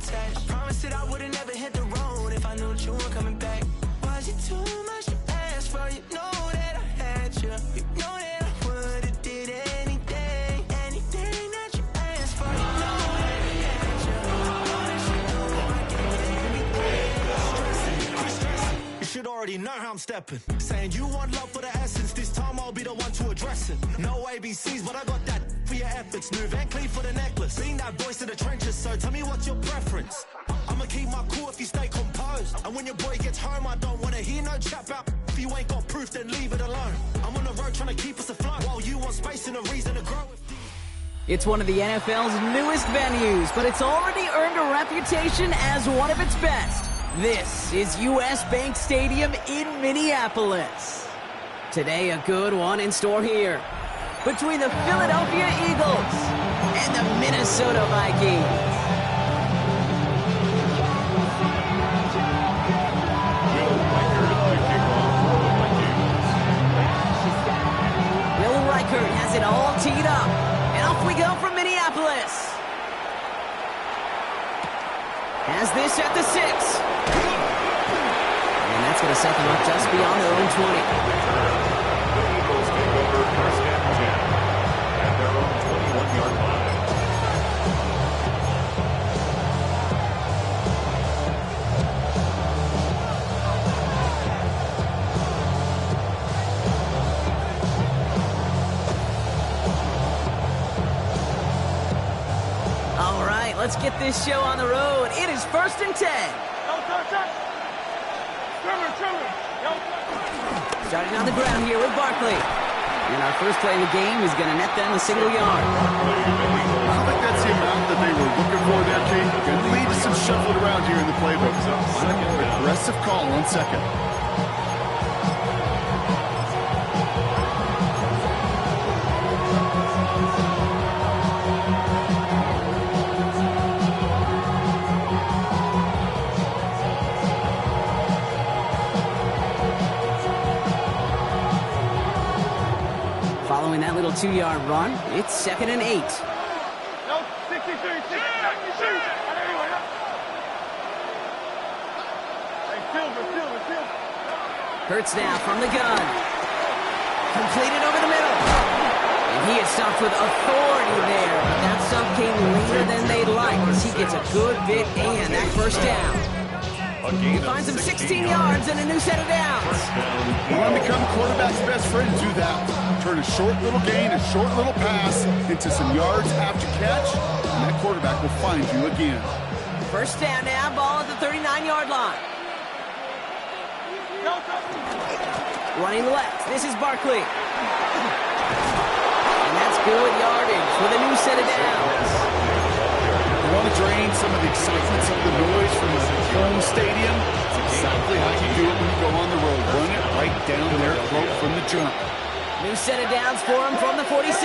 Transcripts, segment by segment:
attached. Promised that I would've never hit the road if I knew that you weren't coming back. Was it too much to ask for? You know that I had you. You know that I would've did anything that you asked for. You know that I had you. Know that you know I gave everything. You should already know how I'm stepping. Saying you want love for the essence. This time I'll be the one to address it. No ABCs, but I got that for your efforts. New Van Cleef for the necklace. Being that voice in the trenches, so tell me what's your preference. I'ma keep my cool if you stay composed. And when your boy gets home, I don't wanna hear no chat about if you ain't got proof, then leave it alone. I'm on the road trying to keep us afloat while you want space and a reason to grow. It's one of the NFL's newest venues, but it's already earned a reputation as one of its best. This is US Bank Stadium in Minneapolis. Today, a good one in store here between the Philadelphia Eagles and the Minnesota Vikings. Has it all teed up, and off we go from Minneapolis. Has this at the 6. And that's going to set them up just beyond their own 20. The Eagles take over first and 10 at their own 21-yard line. Let's get this show on the road. It is 1st and 10. Starting on the ground here with Barkley. And our first play of the game is going to net them a single yard. I don't think that's the amount that they were looking for there, Kate. Could lead to some shuffling around here in the playbook. Aggressive call on second. Following that little 2-yard run, it's 2nd and 8. Hurts now from the gun. Completed over the middle. And he is stuffed with authority there. But that stuff came later than they'd like as he gets a good bit and that first down. He finds him 16 yards and a new set of downs. You want to become a quarterback's best friend, do that. Turn a short little gain, a short little pass into some yards after catch, and that quarterback will find you again. First down now, ball at the 39-yard line. Running left, this is Barkley. And that's good yardage with a new set of downs. You want to drain some of the excitement, some of the noise from the home stadium? It's exactly how you do it when you go on the road. Run it right down their throat from the jump. New set of downs for him from the 46.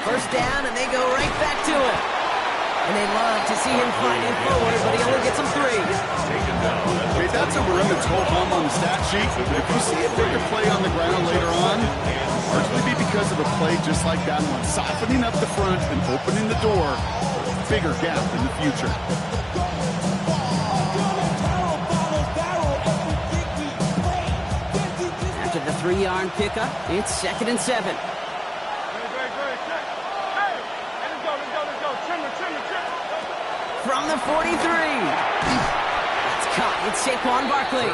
First down, and they go right back to it. And they love to see him fighting forward, but he only gets them 3. Okay, that's a run that's hold home on the stat sheet. But if you see a bigger play on the ground later on, largely be because of a play just like that one, softening up the front and opening the door. Bigger gap in the future. After the 3-yard pickup, it's 2nd and 7. From the 43. It's caught. It's Saquon Barkley.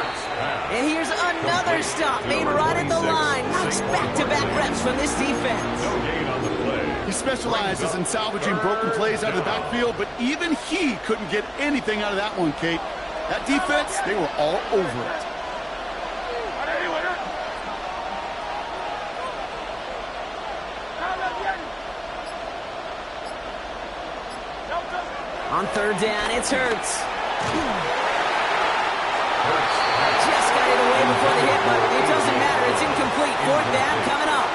And here's another stop made right at the line. Nice back-to-back reps from this defense. No gain on the play. He specializes in salvaging broken plays out of the backfield, but even he couldn't get anything out of that one, Kate. That defense, they were all over it. On 3rd down, it's Hurts. Just got it away before the hit, but it doesn't matter. It's incomplete. 4th down coming up.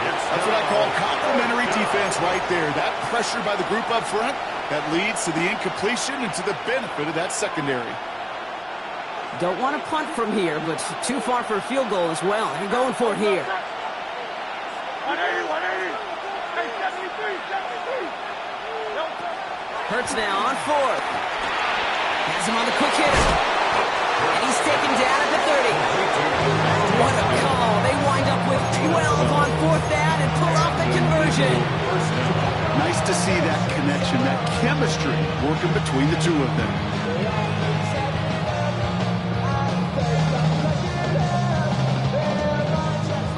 That's what I call complementary defense right there. That pressure by the group up front, that leads to the incompletion and to the benefit of that secondary. Don't want to punt from here, but too far for a field goal as well. They're going for it here. Hurts now on fourth. Has him on the quick hitter. And he's taken down at the 30. What a call. They wind up with 12 on fourth down and pull off the conversion. Nice to see that connection, that chemistry working between the two of them.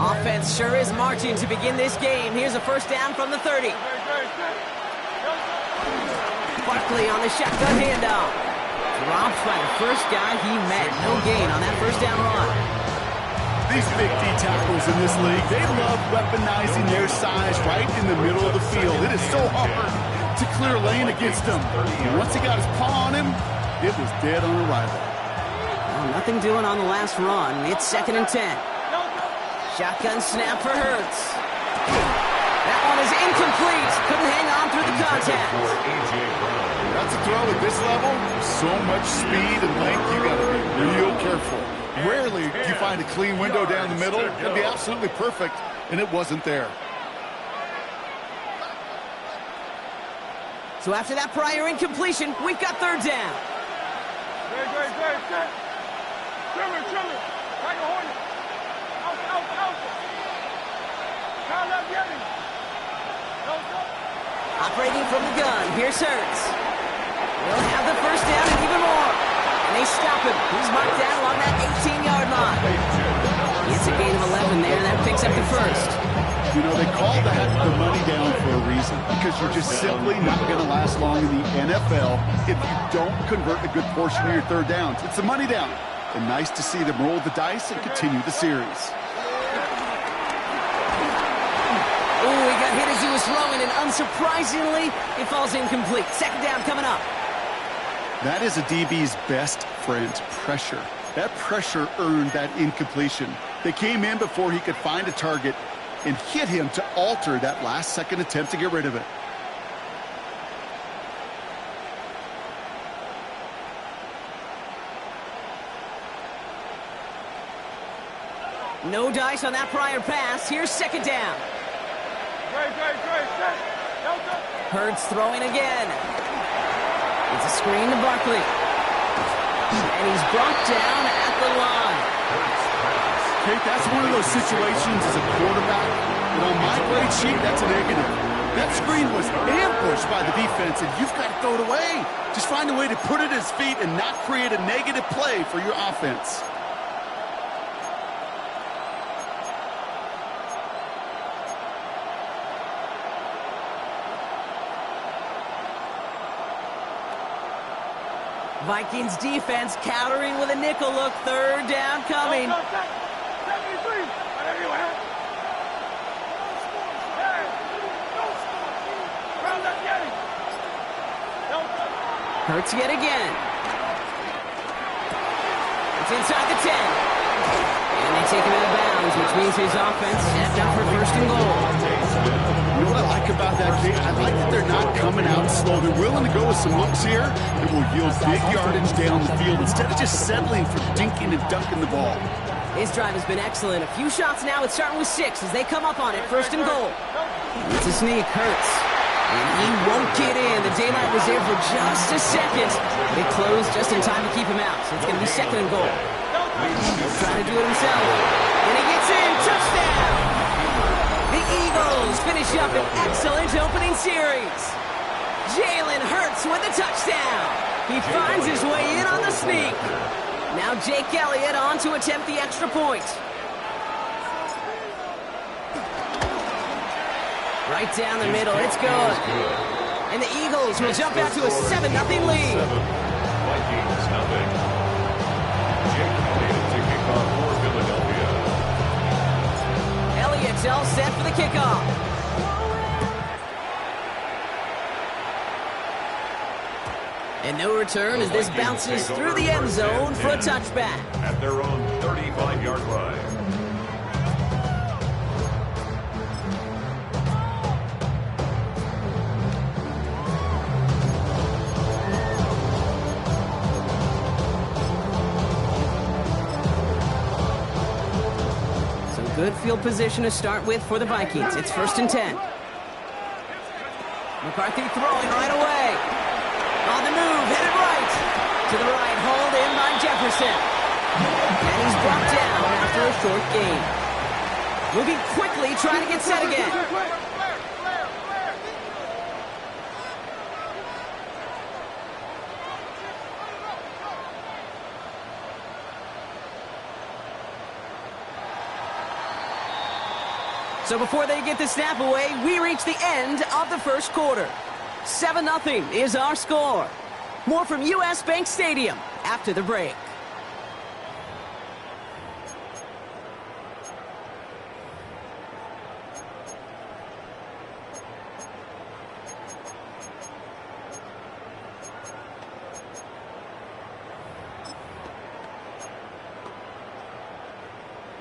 Offense sure is marching to begin this game. Here's a first down from the 30. Barkley on the shotgun handoff. Dropped by the first guy he met. No gain on that first down run. These big D tackles in this league, they love weaponizing their size right in the middle of the field. It is so hard to clear a lane against them. And once he got his paw on him, it was dead on arrival. Well, nothing doing on the last run. It's 2nd and 10. Shotgun snap for Hurts. That one is incomplete. Couldn't hang on through the contact. That's a throw at this level. So much speed and length, you got to be real careful. Rarely do you find a clean window down the middle. It'd be absolutely perfect, and it wasn't there. So after that prior incompletion, we've got 3rd down. Operating from the gun, here's Hurts. They'll have the first down and even more. And they stop him. He's marked down along that 18-yard line. It's a gain of 11 there. That picks up the first. You know, they call that the money down for a reason, because you're just simply not going to last long in the NFL if you don't convert a good portion of your 3rd downs. It's the money down. And nice to see them roll the dice and continue the series. Oh, he got hit as he was throwing, and unsurprisingly, it falls incomplete. 2nd down coming up. That is a DB's best friend, pressure. That pressure earned that incompletion. They came in before he could find a target and hit him to alter that last-second attempt to get rid of it. No dice on that prior pass. Here's 2nd down. Hurts throwing again. It's a screen to Barkley. And he's brought down at the line. Kate, that's one of those situations as a quarterback that on my grade sheet, that's a negative. That screen was ambushed by the defense, and you've got to throw it away. Just find a way to put it at his feet and not create a negative play for your offense. Vikings defense countering with a nickel look. 3rd down coming. Hurts yet again. It's inside the 10. And they take him out of bounds, which means his offense set up for 1st and goal. You know what I like about that, Kate? I like that they're not coming out slow. They're willing to go with some looks here that will yield big yardage down the field instead of just settling for dinking and dunking the ball. His drive has been excellent. A few shots now. It's starting with 6 as they come up on it. 1st and goal. It's a sneak. Hurts. And he won't get in. The daylight was there for just a second. They closed just in time to keep him out. So it's going to be 2nd and goal. He's trying to do it himself. And he gets in. Touchdown! The Eagles finish up an excellent opening series. Jalen Hurts with a touchdown. He finds his way in on the sneak. Now Jake Elliott on to attempt the extra point. Right down the middle, it's good. And the Eagles will jump out to a 7-0 lead. Vikings nothing. Jake Elliott taking off for Philadelphia. Elliott's all set for the kickoff. And no return as this bounces through the end zone for a touchback. At their own 35-yard line. Good field position to start with for the Vikings. It's 1st and 10. McCarthy throwing right away. On the move, headed right. To the right, hauled in by Jefferson. And he's brought down after a short gain. Moving quickly, trying to get set again. So before they get the snap away, we reach the end of the first quarter. 7-0 is our score. More from US Bank Stadium after the break.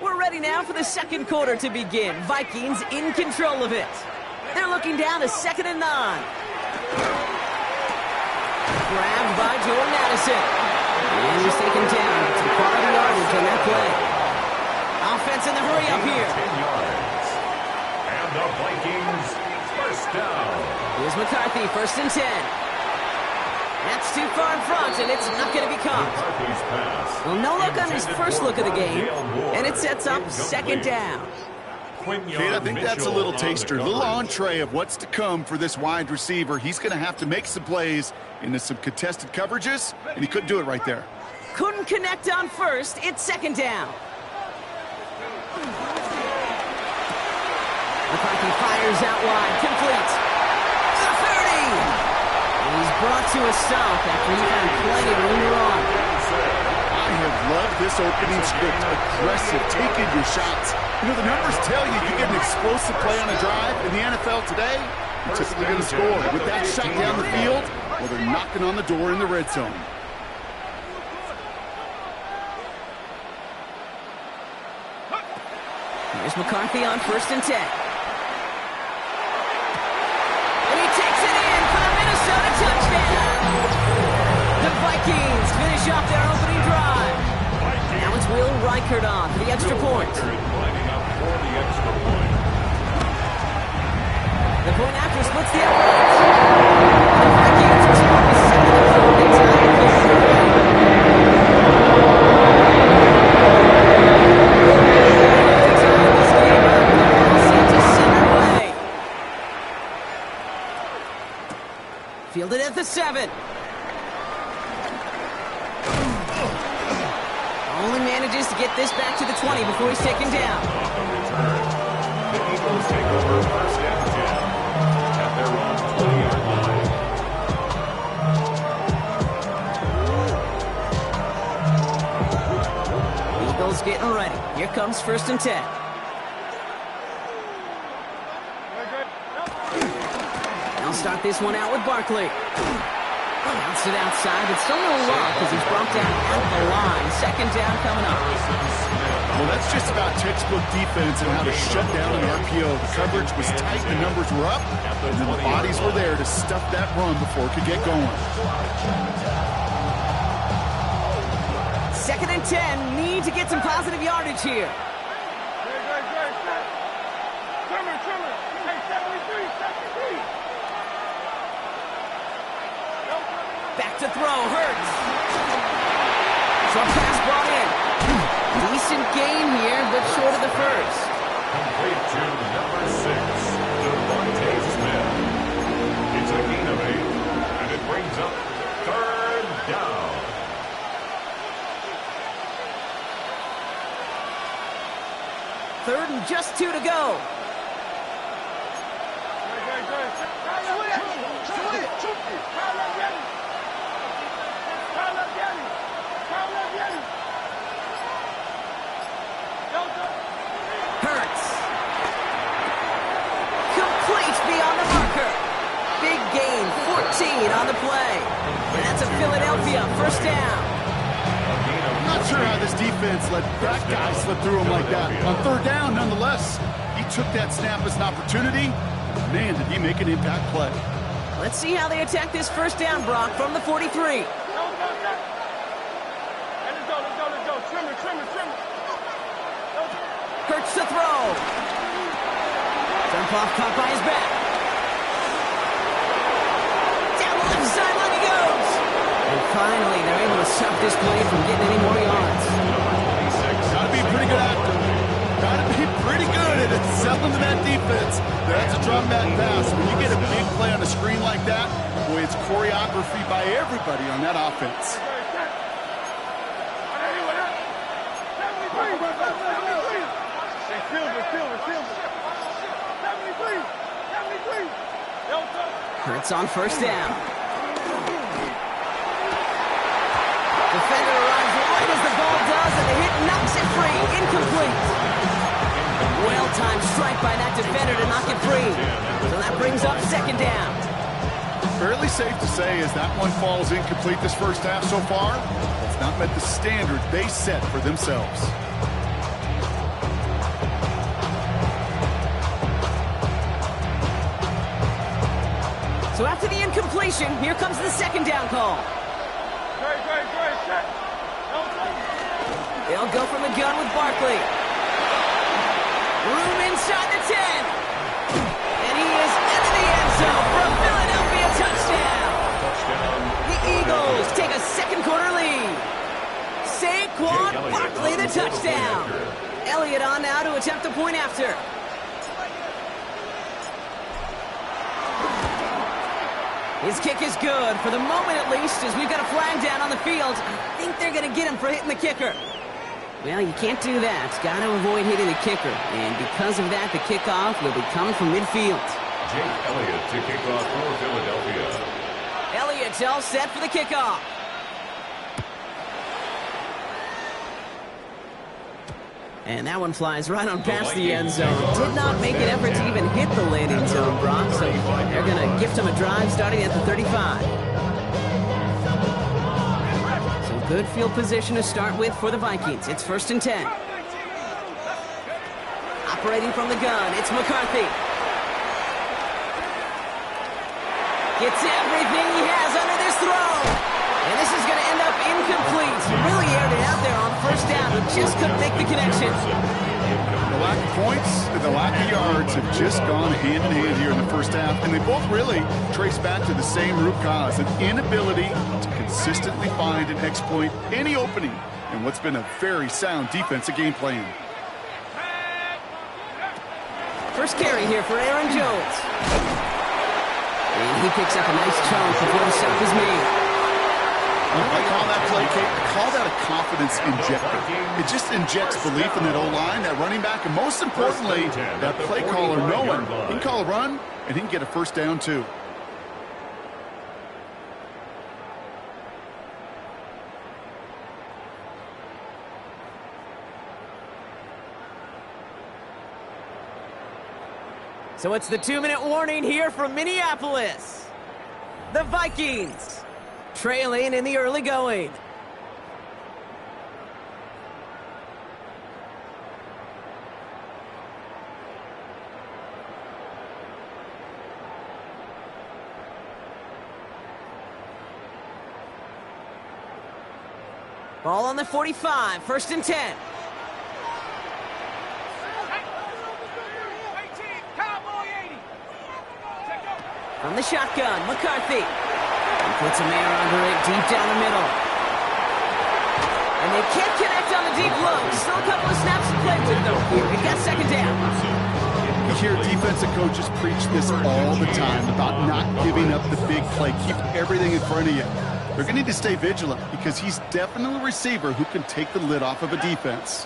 We're ready now for the second quarter to begin. Vikings in control of it. They're looking down to 2nd and 9. Grabbed by Jordan Addison. And he's taken down. Some quality yardage on that play. Offense in the hurry up here. 10 yards. And the Vikings, first down. Here's McCarthy, 1st and 10. That's too far in front, and it's not going to be caught. McCarthy's pass. Well, no look on his first look of the game, and it sets up 2nd down. Kate, I think that's a little taster, a little entree of what's to come for this wide receiver. He's going to have to make some plays into some contested coverages, and he couldn't do it right there. Couldn't connect on first. It's 2nd down. McCarthy fires out wide. Complete. The 30. He's brought to a stop after he found plenty of room to run. I have loved this opening script. Aggressive, taking your shots. You know, the numbers tell you get an explosive play on a drive. In the NFL today, you're typically going to score. With that shot down the field, well, they're knocking on the door in the red zone. Here's McCarthy on 1st and 10. And he takes it in for the Minnesota touchdown. The Vikings finish off their opening drive. Now it's Will Reichert on for the extra point. Lining up for the extra point. The point after splits the uprights. The Vikings respond to 2nd and 4. They tie the game. Fielded at the 7. Only manages to get this back to the 20 before he's taken down. On the return, the Eagles take over 1st and 10 at their own 20-yard line. Eagles getting ready. Here comes 1st and 10. They'll start this one out with Barkley. Bounce it outside, but still no luck as he's brought down at the line. 2nd down coming up. Well, that's just about textbook defense and how to shut down an RPO. The coverage was tight, the numbers were up, and then the bodies were there to stuff that run before it could get going. 2nd and 10, need to get some positive yardage here. Back to throw, Hurts. Short pass brought in. Decent gain here, but short of the first. Complete to number 6, Devontae Smith. It's a gain of 8, and it brings up 3rd down. Third and just 2 to go. Hurts. Complete beyond the marker. Big gain, 14 on the play. And that's a Philadelphia 1st down. I'm not sure how this defense let that guy slip through him like that. On 3rd down, nonetheless, he took that snap as an opportunity. Man, did he make an impact play. Let's see how they attack this 1st down, Brock, from the 43. Hurts the throw. Jump off, caught by his back. Down the left sideline he goes. And finally, they're able to stop this play from getting any more yards. Gotta be pretty good actor. Gotta be pretty good at selling to that defense. That's a drop back pass. When you get a big play on a screen like that, boy, it's choreography by everybody on that offense. Hurts on first down. Defender arrives right as the ball does, and the hit knocks it free. Incomplete. Well-timed strike by that defender to knock it free. So that brings up second down. Fairly safe to say as that one falls incomplete this first half so far, it's not met the standard they set for themselves. So after the incompletion, here comes the second down call. They'll go from the gun with Barkley. Room inside the 10. And he is into the end zone for a Philadelphia touchdown. The Eagles take a second quarter lead. Saquon Barkley the touchdown. Elliott on now to attempt the point after. His kick is good, for the moment at least, as we've got a flag down on the field. I think they're going to get him for hitting the kicker. Well, you can't do that. Got to avoid hitting the kicker. And because of that, the kickoff will be coming from midfield. Jake Elliott to kick off for Philadelphia. Elliott's all set for the kickoff. And that one flies right on past the end zone. Did not make an effort to even hit the landing zone, Brock. So they're going to gift him a drive starting at the 35. So good field position to start with for the Vikings. It's 1st and 10. Operating from the gun, it's McCarthy. Gets everything he has under this throw. And this is going to end up incomplete. Really aired it out there on first down, but just couldn't make the connection. The lack of points and the lack of yards have just gone hand in hand here in the first half, and they both really trace back to the same root cause, an inability to consistently find and exploit any opening in what's been a very sound defensive game plan. First carry here for Aaron Jones. And he picks up a nice chunk before the stop is made. I call that play, Kate, I call that a confidence injector. It just injects belief in that O-line, that running back, and most importantly, that play caller knowing he can call a run and he can get a first down too. So it's the 2-minute warning here from Minneapolis. The Vikings trailing in the early going. Ball on the 45, 1st and 10. From the shotgun, McCarthy. He puts a man under it deep down the middle. And they can't connect on the deep look. Still a couple of snaps to play with, though. We've got second down. You hear defensive coaches preach this all the time about not giving up the big play. Keep everything in front of you. They're going to need to stay vigilant because he's definitely a receiver who can take the lid off of a defense.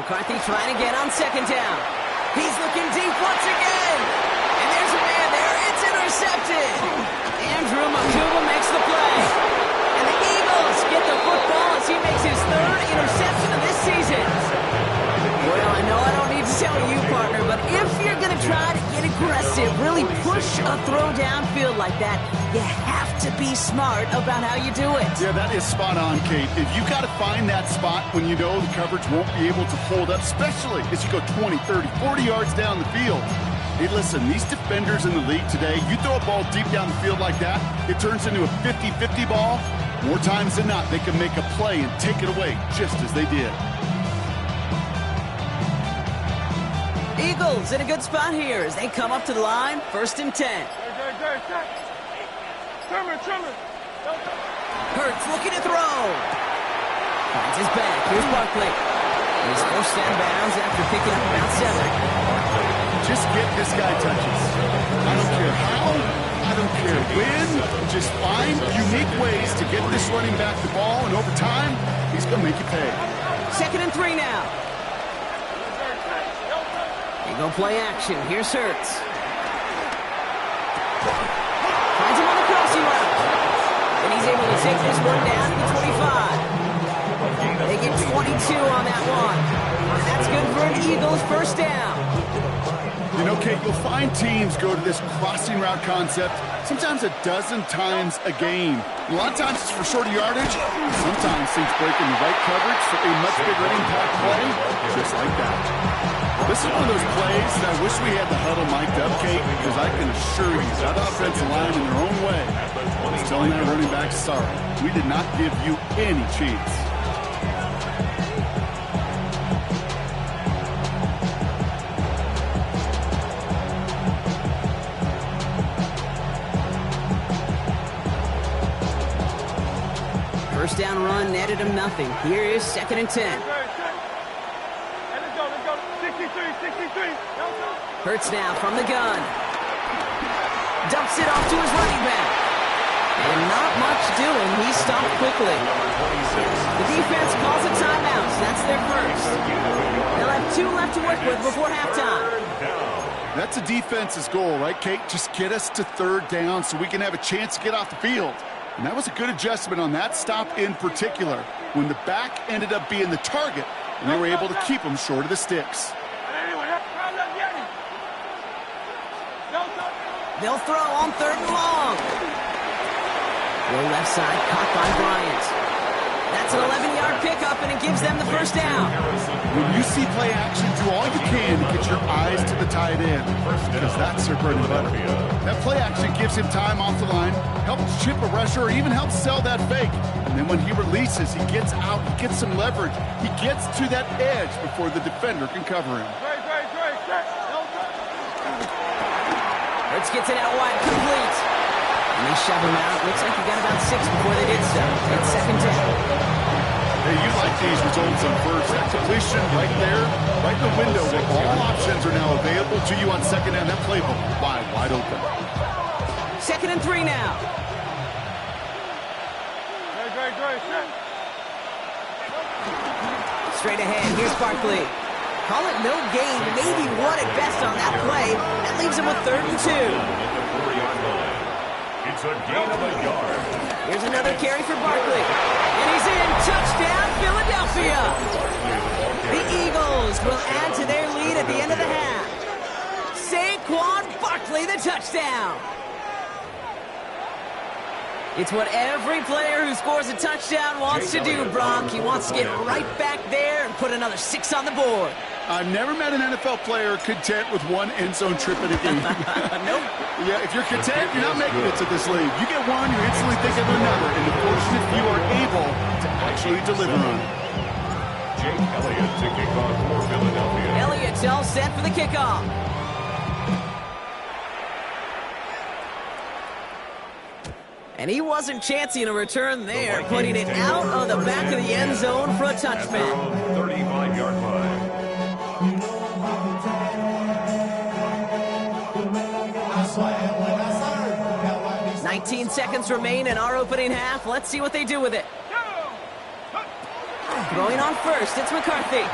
McCarthy trying to get on second down. He's looking deep once again. And there's a man there. It's intercepted. Andrew Makuba makes the play. And the Eagles get the football as he makes his 3rd interception of this season. Well, I know I don't need to tell you, partner, but if you're going to try to get aggressive, really push push a throw downfield like that, you have to be smart about how you do it. Yeah, that is spot on, Kate. If you got to find that spot when you know the coverage won't be able to hold up, especially as you go 20, 30, 40 yards down the field. Hey, listen, these defenders in the league today, you throw a ball deep down the field like that, it turns into a 50-50 ball. More times than not, they can make a play and take it away just as they did. Eagles in a good spot here as they come up to the line, 1st and 10. Hurts looking to throw. Finds his back. Here's Barkley. He's forced out of bounds after picking up about 7. Just get this guy touches. I don't care how, I don't care when. Just find unique ways to get this running back the ball, and over time, he's going to make you pay. 2nd and 3 now. They go play action. Here's Hurts. Finds him on the crossing route. And he's able to take this one down to the 25. They get 22 on that one. And that's good for an Eagles 1st down. You know, Kate, you'll find teams go to this crossing route concept sometimes a dozen times a game. A lot of times it's for shorter yardage. Sometimes things break in the right coverage for a much bigger impact play, just like that. This is one of those plays that I wish we had the huddle mic'd up, Kate, because I can assure you that offensive line in their own way is telling that running back, sorry, we did not give you any chance. First down run netted him nothing. Here is 2nd and 10. Hurts now from the gun. Dumps it off to his running back. And not much doing. He stopped quickly. The defense calls a timeout. That's their first. They'll have 2 left to work with before halftime. That's a defense's goal, right, Kate? Just get us to 3rd down so we can have a chance to get off the field. And that was a good adjustment on that stop in particular, when the back ended up being the target, and they were able to keep him short of the sticks. They'll throw on 3rd and long. Low left side, caught by Bryant. That's an 11-yard pickup, and it gives them the 1st down. When you see play action, do all you can to get your eyes to the tight end, because that's their bread and butter. That play action gives him time off the line, helps chip a rusher, or even helps sell that fake. And then when he releases, he gets out, he gets some leverage. He gets to that edge before the defender can cover him. Hurts gets it out wide, complete. And they shove him out. Looks like he got about 6 before they did so. It's 2nd down. Hey, you like these results on first. That completion right there, right in the window, where all options are now available to you on 2nd down. That playbook wide open. 2nd and 3 now. Straight ahead, here's Barkley. Call it no gain, maybe 1 at best on that play. That leaves him with 3rd and 2. It's a gain of a yard. Here's another carry for Barkley. And he's in. Touchdown, Philadelphia. The Eagles will add to their lead at the end of the half. Saquon Barkley, the touchdown. It's what every player who scores a touchdown wants to do, Brock. He wants to get right back there and put another 6 on the board. I've never met an NFL player content with 1 end zone trip in a game. Nope. Yeah, if you're content, you're not making it to this league. You get 1, you're instantly thinking of another, and the fortunate few are able to actually deliver on it. Jake Elliott to kick off for Philadelphia. Elliott's all set for the kickoff. And he wasn't chancing a return there, putting it out of the back of the end zone for a touchback. 35-yard line. 19 seconds remain in our opening half. Let's see what they do with it. Throwing on first, it's McCarthy.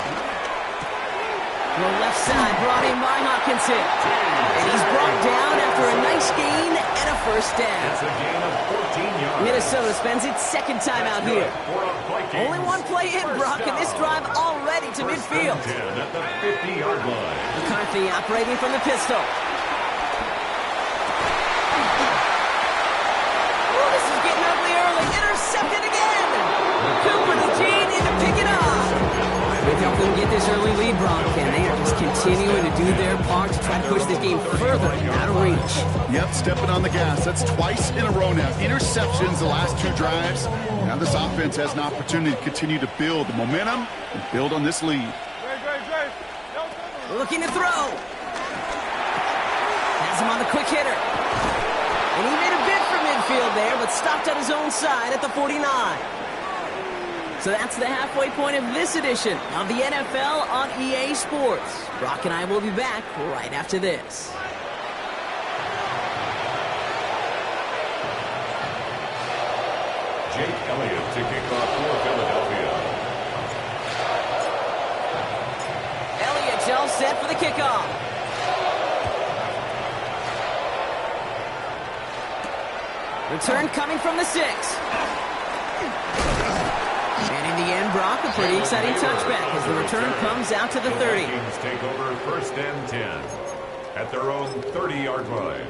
Throw left side, brought in by Hawkinson. And he's brought down after a nice gain and a 1st down. It's a gain of 14 yards. Minnesota spends its 2nd time out here. Only 1 play in, Brock, and this drive already to midfield. At the 50-yard line. McCarthy operating from the pistol. Cooper to Gene in to pick it up. They've helped them get this early lead, Bronk, and they are just continuing to do their part to try to push this game further out of reach. Yep, stepping on the gas. That's twice in a row now. Interceptions the last 2 drives. Now this offense has an opportunity to continue to build the momentum and build on this lead. Looking to throw. Has him on the quick hitter. And he made a bid for midfield there, but stopped at his own side at the 49. So that's the halfway point of this edition of the NFL on EA Sports. Brock and I will be back right after this. Jake Elliott to kick off for Philadelphia. Elliott's all set for the kickoff. Return coming from the 6. And in the end, Brock, a pretty exciting touchback as the return comes out to the 30. The Vikings take over 1st and 10 at their own 30-yard line.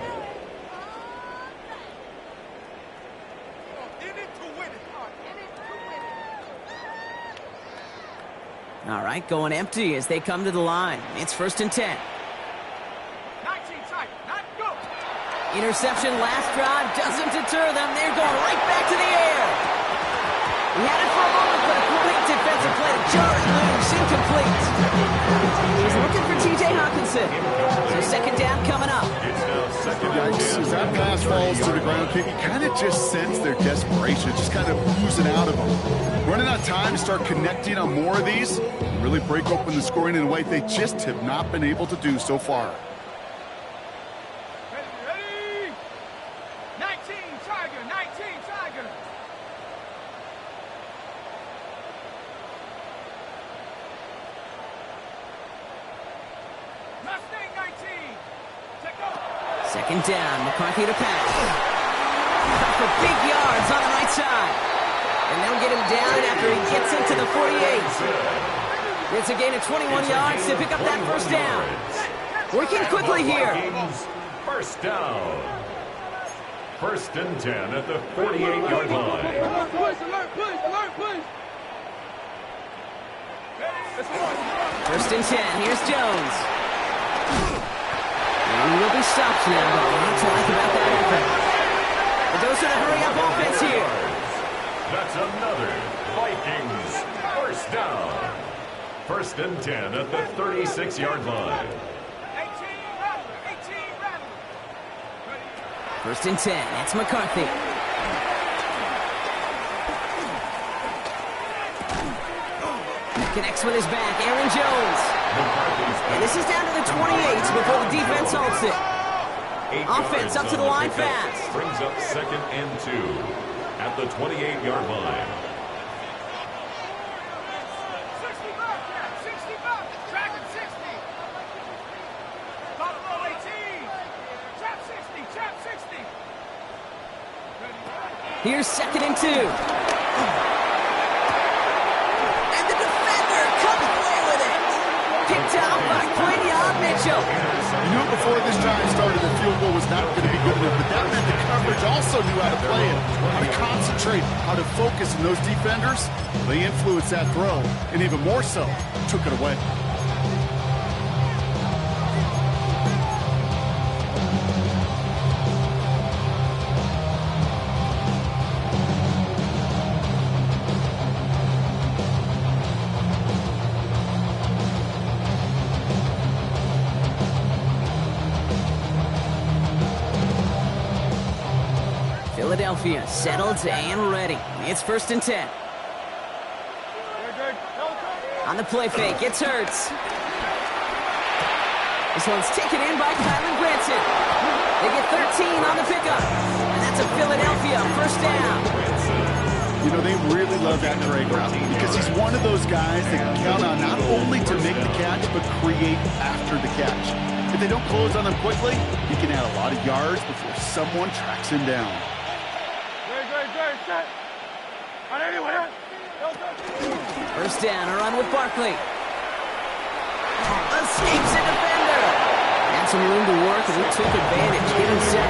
All right, going empty as they come to the line. It's 1st and 10. Interception last drive doesn't deter them. They're going right back to the air. He had it for a moment, but a great defensive play to jar it loose, incomplete. He's looking for T.J. Hawkinson. So 2nd down coming up. It's now 2nd and 10. As that pass falls to the ground, you kind of just sense their desperation, just kind of oozing out of them. Running out of time to start connecting on more of these, and really break open the scoring in a way they just have not been able to do so far. Second down, McCarthy to pass. For big yards on the right side. And they'll get him down after he gets into the 48. It's a gain of 21 yards to pick up that 1st down. Working quickly here. First down. 1st and 10 at the 48-yard line. First and 10. Here's Jones. And he'll be stopped now, but what to like about that effort. But those are the hurry-up offense here. That's another Vikings 1st down. 1st and 10 at the 36-yard line. 1st and 10. It's McCarthy. Connects with his back. Aaron Jones. And this is down to the 28 before the defense halts it. Offense up to the line fast. Brings up 2nd and 2 at the 28-yard line. 60, track at 60. Bottom row 18. Trap 60, trap 60. Here's 2nd and 2. And the defender comes away with it. Picked out by Quinyon Mitchell. You knew before this drive started the field goal was not going to be good enough, but that meant the coverage also knew how to play it, how to concentrate, how to focus, and those defenders, they influenced that throw, and even more so, took it away. Philadelphia settled and ready. It's 1st and 10. On the play fake, it's Hurts. This one's taken in by Kylan Granson. They get 13 on the pickup. And that's a Philadelphia 1st down. You know, they really love that trade route because he's one of those guys they can count on not only to make the catch, but create after the catch. If they don't close on him quickly, he can add a lot of yards before someone tracks him down. First down, a run with Barkley. Escapes a defender. Had some room to work, and he took advantage. Give him 7.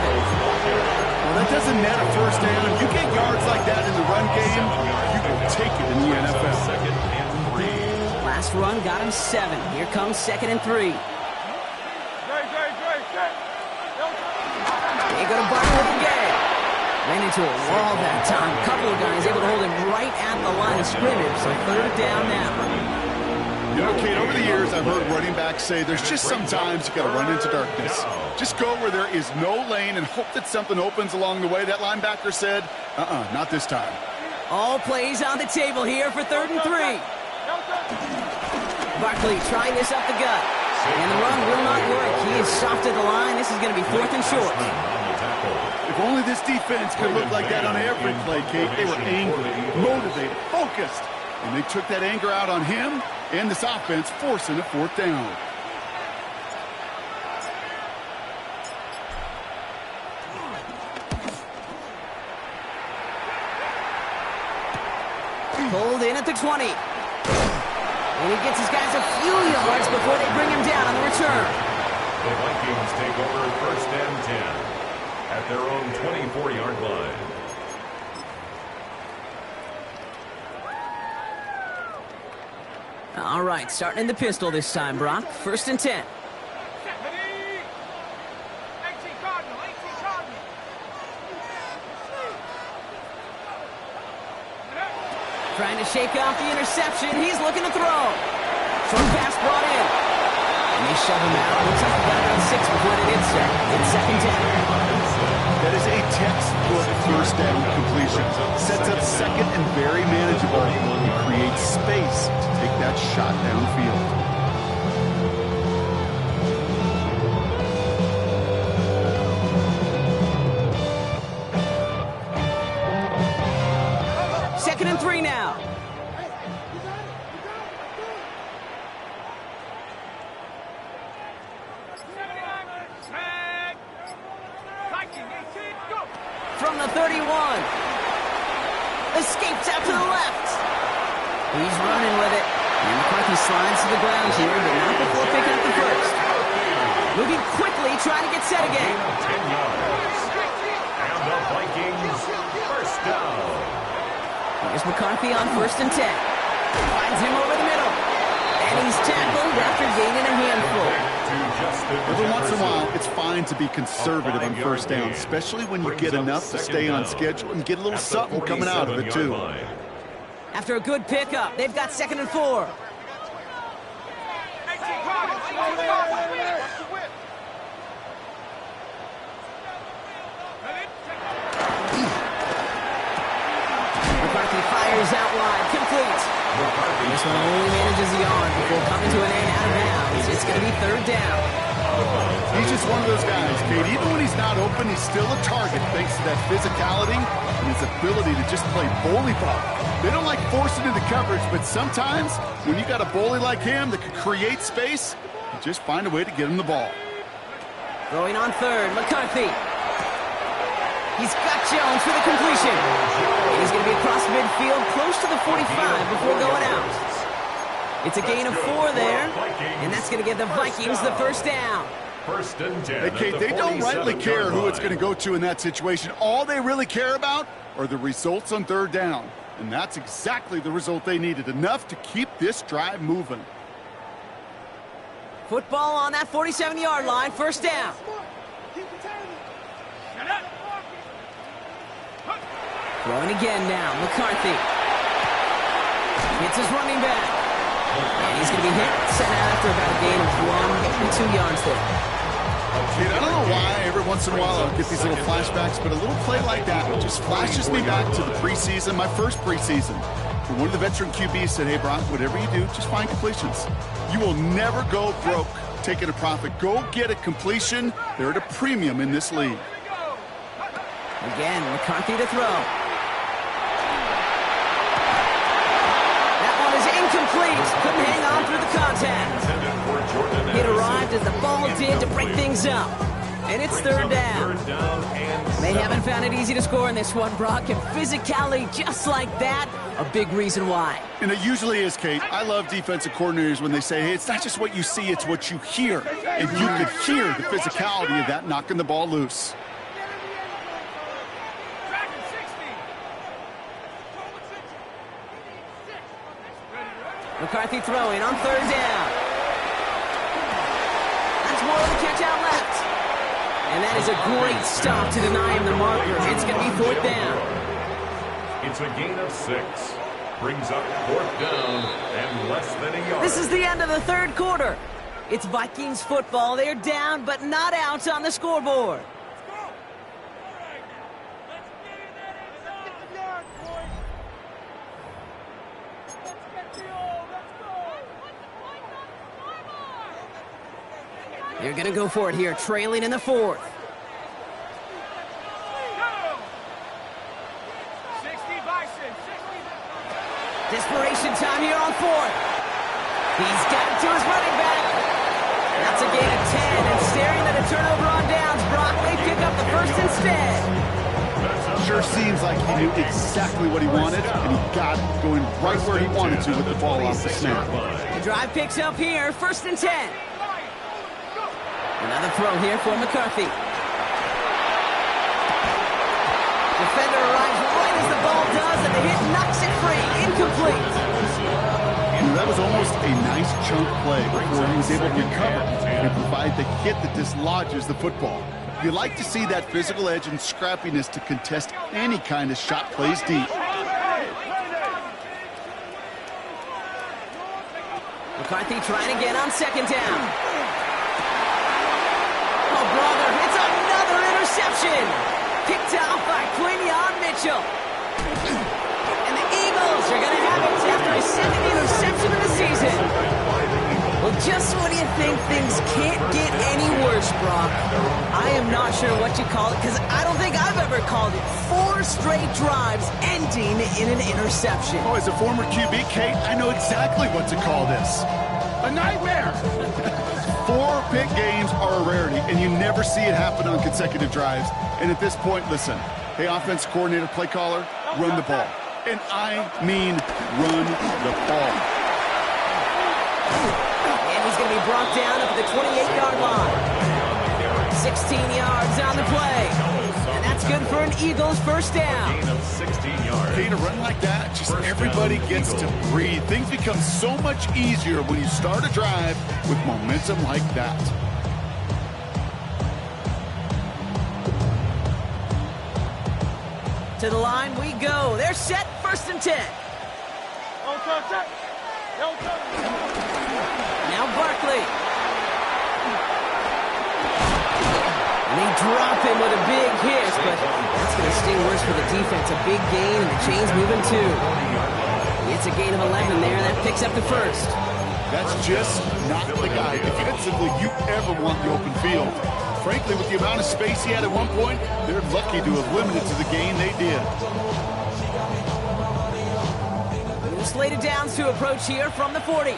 Well, that doesn't net a first down. You get yards like that in the run game, you will take it in the NFL. Second and 3. Last run got him 7. Here comes 2nd and 3. They go to Barkley again. Ran into a wall that time. A couple of guys able to hold him right at the line of scrimmage. So 3rd down now. You know, Kate, over the years, I've heard running backs say there's just sometimes you got to run into darkness. Just go where there is no lane and hope that something opens along the way. That linebacker said, not this time. All plays on the table here for 3rd and 3. Barkley trying this up the gut. And the run will not work. He is soft at the line. This is going to be 4th and short. If only this defense could look like that on every play, Kate. They were angry, motivated, focused. And they took that anger out on him and this offense, forcing a 4th down. Pulled in at the 20. And he gets his guys a few yards before they bring him down on the return. The Vikings take over 1st and 10 at their own 24-yard line. All right, starting in the pistol this time, Brock. 1st and 10. Trying to shake off the interception. He's looking to throw. Short pass brought in. And they shove him out. Looks like he got around 6 before they did so. It's 2nd down. That is a textbook 1st down completion. Sets up 2nd and very manageable. He creates space to take that shot downfield. Second and 3 now. From the 31. Escapes out to the left. He's running with it. And McCarthy slides to the ground here, but not before picking up the first. Moving quickly, trying to get set again. 10 yards. And the Vikings 1st down. Here's McCarthy on 1st and 10. Finds him over the middle. And he's tackled after gaining a handful. Every once in a while, it's fine to be conservative on 1st down, especially when you get enough to stay on schedule and get a little something coming out of it, too. After a good pickup, they've got 2nd and 4. McCarthy fires out wide, complete. This one only manages the arm before coming to an end out of bounds. It's going to be 3rd down. He's just one of those guys, Kate. Even when he's not open, he's still a target thanks to that physicality and his ability to just play bully ball. They don't like forcing into coverage, but sometimes when you got a bully like him that can create space, you just find a way to get him the ball. Throwing on 3rd, McCarthy. He's got Jones for the completion. And he's going to be across midfield, close to the 45 before going out. It's a gain of 4 there, and that's going to give the Vikings the 1st down. 1st and 10. Hey, Kate, they don't rightly care who it's going to go to in that situation. All they really care about are the results on 3rd down. And that's exactly the result they needed, enough to keep this drive moving. Football on that 47-yard line, 1st down. Throwing again now, McCarthy. Hits his running back. And he's going to be hit, sent out after about a gain of 1 or 2 yards there. Kid, I don't know why every once in a while I'll get these little flashbacks, but a little play like that just flashes me back to the preseason, my first preseason. And one of the veteran QBs said, hey, Brock, whatever you do, just find completions. You will never go broke taking a profit. Go get a completion. They're at a premium in this league. Again, McCarthy to throw. That one is incomplete. Couldn't hang on through the contact. It arrived as the ball did to break things up. And it's 3rd down. They haven't found it easy to score in this one, Brock. And physicality just like that, a big reason why. And it usually is, Kate. I love defensive coordinators when they say, hey, it's not just what you see, it's what you hear. And you could hear the physicality of that knocking the ball loose. McCarthy throwing on third down. That's more of the catch out left. And that is a great stop to deny him the marker. It's going to be fourth down. It's a gain of 6. Brings up fourth down and less than a yard. This is the end of the third quarter. It's Vikings football. They're down, but not out on the scoreboard. They're going to go for it here, trailing in the fourth. 60 Bison, 60. Desperation time here on fourth. He's got it to his running back. That's a gain of 10, and staring at a turnover on downs, Brock may pick up the first instead. Sure seems like he knew exactly what he wanted, and he got it going right where he wanted to with the ball off the snap. The drive picks up here, first and 10. Another throw here for McCarthy. Defender arrives right as the ball does, and the hit knocks it free. Incomplete. That was almost a nice chunk play before he was able to recover and provide the hit that dislodges the football. You like to see that physical edge and scrappiness to contest any kind of shot plays deep. McCarthy trying again on second down. Oh, brother, it's another interception. Picked off by Quinyon Mitchell. And the Eagles are going to have it after a second interception of the season. Well, just when you think things can't get any worse, Brock, I am not sure what you call it, because I don't think I've ever called it 4 straight drives ending in an interception. Oh, as a former QB, Kate, I know exactly what to call this. A nightmare. 4 pick games are a rarity, and you never see it happen on consecutive drives. And at this point, listen, hey, offense coordinator, play caller, run the ball. And I mean run the ball. And he's going to be brought down up at the 28-yard line. 16 yards on the play. And that's good for an Eagles first down. Gain of 16 yards. Hey, to run like that, just everybody gets to breathe. Things become so much easier when you start a drive with momentum like that. To the line we go. They're set, first and 10. Now Barkley. And they drop him with a big hit, but that's going to sting worse for the defense. A big gain, and the chain's moving too. It's a gain of 11 there. That picks up the first. That's just not the guy defensively you ever want the open field. Frankly, with the amount of space he had at one point, they're lucky to have limited to the gain they did. New slated downs to approach here from the 40.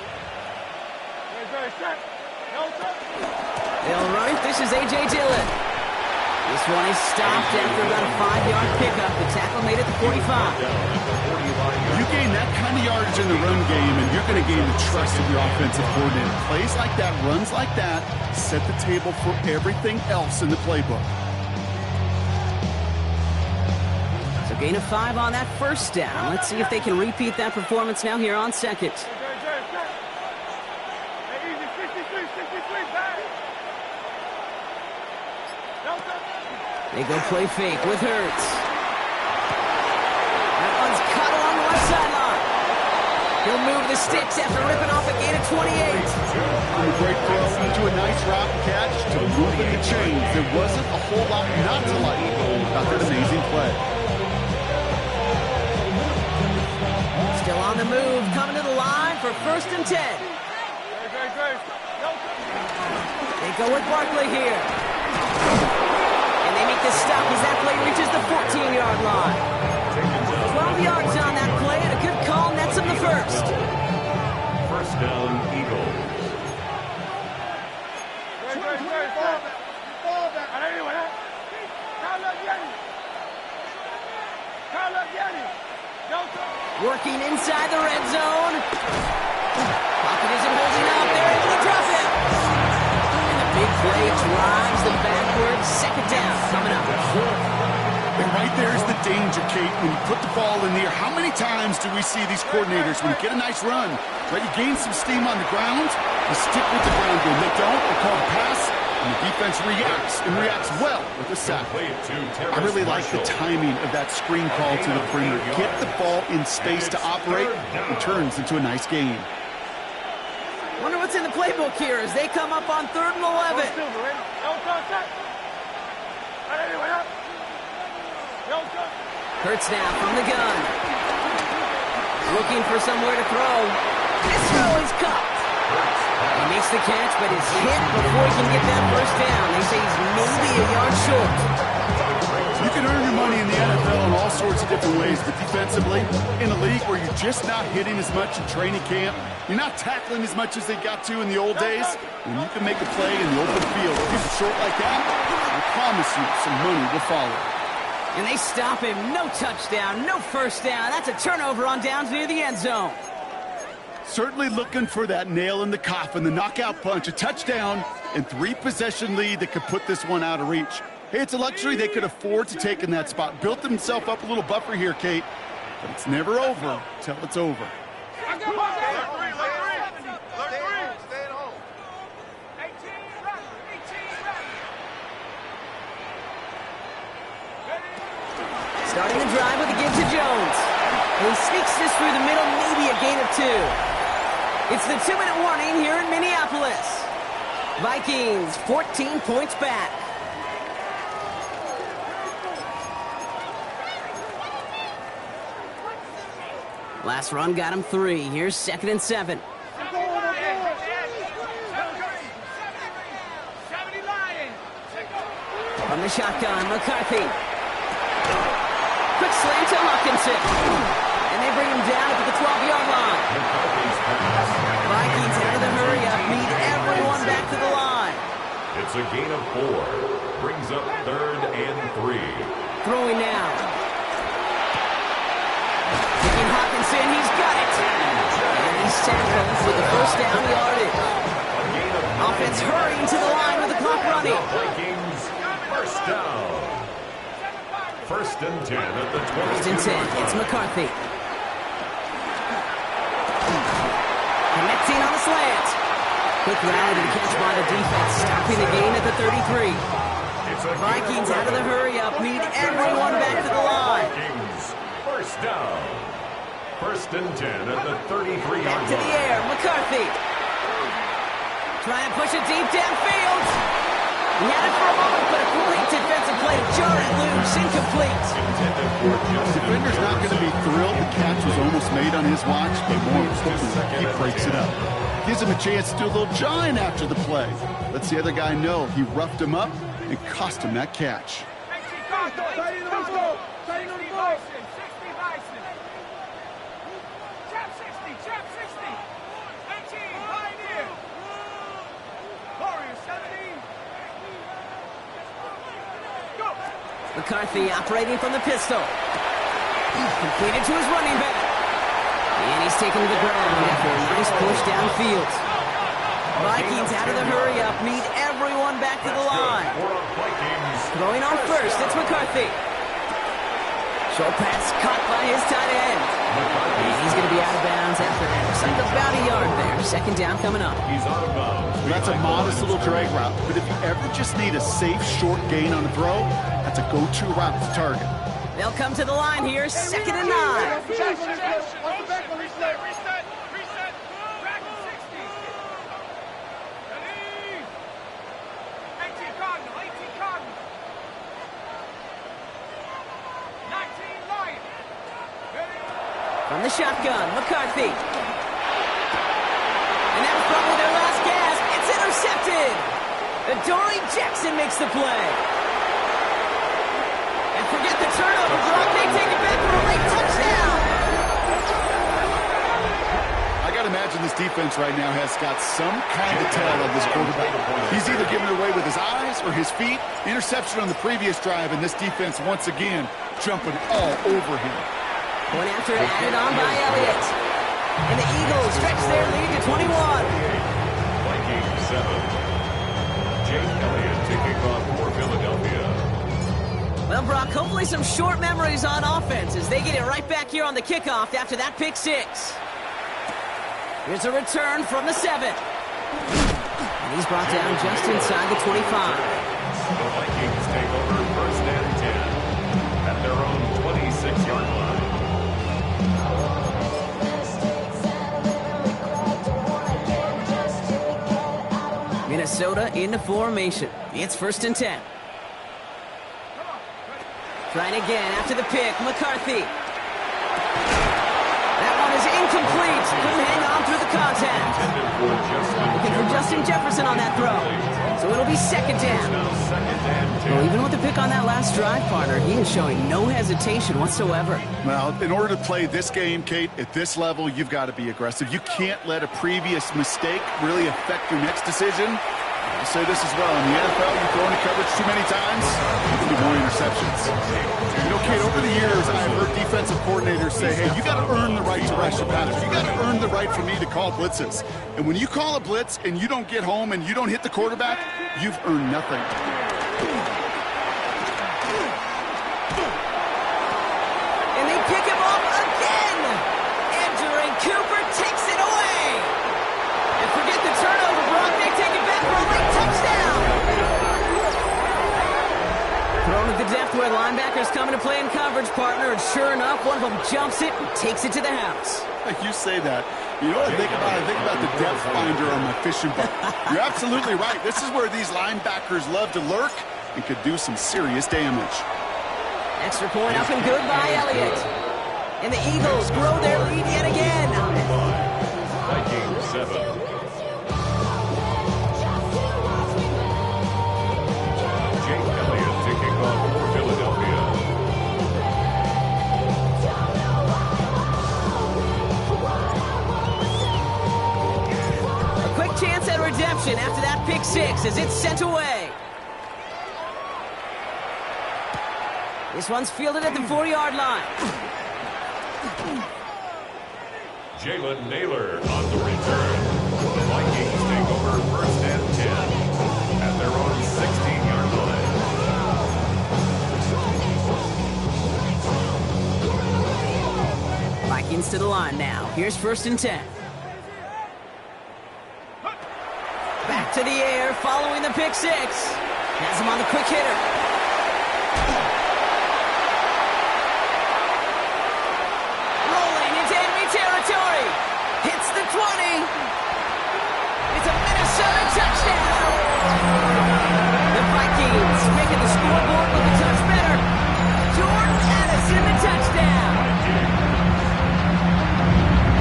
They'll run it. This is A.J. Dillon. This one is stopped after about a 5-yard pickup. The tackle made it to 45. You gain that kind of yardage in the run game, and you're going to gain the trust of your offensive coordinator. Plays like that, runs like that, set the table for everything else in the playbook. So gain of 5 on that first down. Let's see if they can repeat that performance now here on second. They go play fake with Hurts. That one's cut along the left sideline. He'll move the sticks after ripping off a gain of 28. From a great throw into a nice route catch to moving the chains. There wasn't a whole lot not to like about that amazing play. Still on the move, coming to the line for first and 10. They go with Barkley here. And they make the stop as that play reaches the 14-yard line. 12 yards on that play, and a good call nets him the first. First down, Eagles. Working inside the red zone. Pocket isn't holding up. They're able to drop it. And the big play drives them backwards. Second down coming up. And right there's the danger, Kate. When you put the ball in the air, how many times do we see these coordinators, when you get a nice run, right, you gain some steam on the ground, you stick with the ground game. They don't, they call the pass, and the defense reacts, and reacts well with the sack. I really like the timing of that screen call to the perimeter. Get the ball in space to operate, and turns into a nice game. Wonder what's in the playbook here as they come up on 3rd and 11. Hurts now from the gun. Looking for somewhere to throw. This throw is caught. He makes the catch, but is hit before he can get that first down. They say he's maybe a yard short. You can earn your money in the NFL in all sorts of different ways, but defensively, in a league where you're just not hitting as much in training camp, you're not tackling as much as they got to in the old days, when you can make a play in the open field, keep it short like that, I promise you some money will follow. And they stop him. No touchdown, no first down. That's a turnover on downs near the end zone. Certainly looking for that nail in the coffin, the knockout punch, a touchdown, and 3-possession lead that could put this one out of reach. Hey, it's a luxury they could afford to take in that spot. Built himself up a little buffer here, Kate, but it's never over till it's over. Starting the drive with a give to Jones. He sneaks this through the middle, maybe a gain of 2. It's the 2-minute warning here in Minneapolis. Vikings 14 points back. Last run got him 3. Here's 2nd and 7. From the shotgun, McCarthy. Quick slant to Hawkinson. And they bring him down at the 12-yard line. Vikings out of the hurry-up, need everyone back to the line. It's a gain of 4. Brings up 3rd and 3. Throwing now. Picking Hawkinson, he's got it. And he's tackled for the first down yardage. Offense hurrying to the line with the clock running. Vikings, first down. 1st and 10 at the 20. 1st and 10, it's McCarthy. Connecting on a slant. Quick rally to the catch by the defense, stopping the gain at the 33. Vikings out of the hurry-up, need everyone back to the line. Vikings, first down. 1st and 10 at the 33-yard line. Back to the air, McCarthy. Trying to push it deep downfield. He had it for a moment, but a great defensive play. Jarred loose, incomplete. The defender's not going to be thrilled the catch was almost made on his watch, but more importantly, he breaks it up. Gives him a chance to do a little jawing after the play. Lets the other guy know he roughed him up and cost him that catch. McCarthy operating from the pistol. Completed to his running back. And he's taken to the ground after a nice push downfield. Vikings out of the hurry-up, need everyone back to the line. Throwing on first, it's McCarthy. Short pass caught by his tight end. And he's going to be out of bounds after that. Looks like about a yard there. 2nd down coming up. He's out of bounds. Well, that's a modest little drag route, but if you ever just need a safe, short gain on a throw, that's a go-to route to target. They'll come to the line here, 2nd and 9. Reset. Back to 60. Ready? 18 Cardinal. 19 Lion. Ready? From the shotgun, McCarthy. And that was probably their last gasp. It's intercepted. Adoree Jackson makes the play. And forget the turnover block. They take it back for a late touchdown. I got to imagine this defense right now has got some kind of tell on this quarterback. He's either giving it away with his eyes or his feet. Interception on the previous drive, and this defense once again jumping all over him. Going after it, added on by Elliott. And the Eagles stretch their lead to 21. Vikings 7. Jake Elliott taking off for Philadelphia. Well, Well, Brock, hopefully some short memories on offense as they get it right back here on the kickoff after that pick six. Here's a return from the 7. And he's brought down just inside the 25. The Vikings take over first and 10 at their own 26-yard line. Minnesota into formation. It's first and 10. Trying again after the pick. McCarthy. That one is incomplete. Couldn't hang on through the contact. Looking for Justin Jefferson on that throw. So it'll be second down. Well, even with the pick on that last drive, partner, he is showing no hesitation whatsoever. Well, in order to play this game, Kate, at this level, you've got to be aggressive. You can't let a previous mistake really affect your next decision. I'll say this as well. In the NFL, you throw into coverage too many times, you can get more interceptions. You know, Kate, over the years, I've heard defensive coordinators say, hey, you got to earn the right to rush the passer. You got to earn the right for me to call blitzes. And when you call a blitz and you don't get home and you don't hit the quarterback, you've earned nothing. And they pick him off again. Entering Cooper takes it away. And forget the turnover, Brock. They take it back for a late touchdown. Thrown at the depth where linebackers come into play in coverage, partner. And sure enough, one of them jumps it and takes it to the house. You say that. You know what I think about? I think about the depth finder on my fishing boat. You're absolutely right. This is where these linebackers love to lurk and could do some serious damage. Extra point up and good by Elliott. And the Eagles grow their lead yet again. Vikings 7. Jake Elliott taking off for Philadelphia. A quick chance at redemption after that pick six as it's sent away. This one's fielded at the 4-yard line. Jalen Naylor on the return. The Vikings take over first and 10 at their own 16-yard line. Vikings to the line now. Here's first and 10. Back to the air following the pick six. Has him on the quick hitter. Territory. Hits the 20. It's a Minnesota touchdown. The Vikings making the scoreboard look a touch better. Jordan Addison, the touchdown.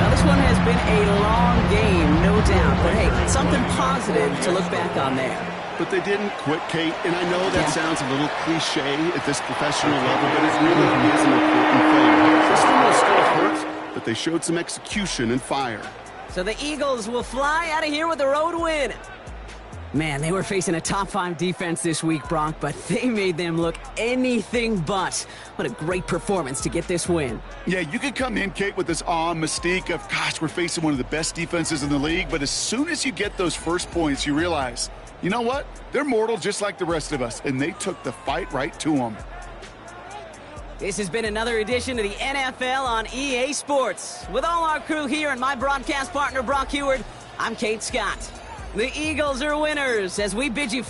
Now this one has been a long game, no doubt. But hey, something positive to look back on there. But they didn't quit, Kate, and I know that sounds a little cliche at this professional level, but it really is an important thing. This one will still hurt, but they showed some execution and fire. So the Eagles will fly out of here with a road win. Man, they were facing a top-5 defense this week, Brock, but they made them look anything but. What a great performance to get this win. Yeah, you could come in, Kate, with this awe and mystique of, gosh, we're facing one of the best defenses in the league, but as soon as you get those first points, you realize, you know what? They're mortal just like the rest of us, and they took the fight right to them. This has been another edition of the NFL on EA Sports. With all our crew here and my broadcast partner, Brock Heward, I'm Kate Scott. The Eagles are winners as we bid you